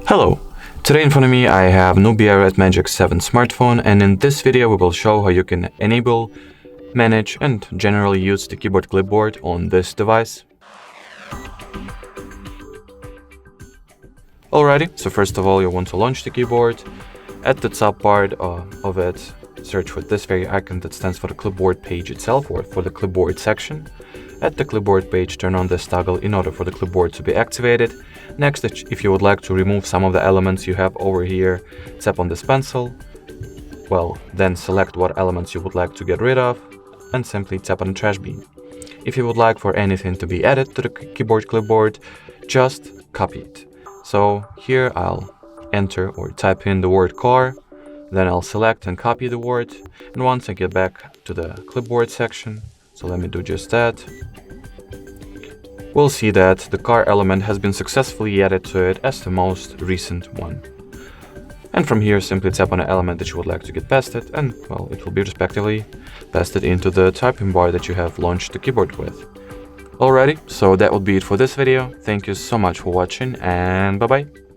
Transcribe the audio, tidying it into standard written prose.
Hello! Today in front of me I have Nubia Red Magic 7 smartphone, and in this video we will show how you can enable, manage and generally use the keyboard clipboard on this device. Alrighty, so first of all you want to launch the keyboard. At the top part of it, search for this very icon that stands for the clipboard page itself or for the clipboard section. At the clipboard page, turn on this toggle in order for the clipboard to be activated. Next, if you would like to remove some of the elements you have over here, tap on this pencil. Then select what elements you would like to get rid of and simply tap on the trash bin. If you would like for anything to be added to the keyboard clipboard, just copy it. So here I'll enter or type in the word car, then I'll select and copy the word, and once I get back to the clipboard section, so let me do just that, we'll see that the car element has been successfully added to it as the most recent one. And from here, simply tap on the element that you would like to get pasted, and it will be respectively pasted into the typing bar that you have launched the keyboard with. Alrighty, so that would be it for this video. Thank you so much for watching, and bye bye!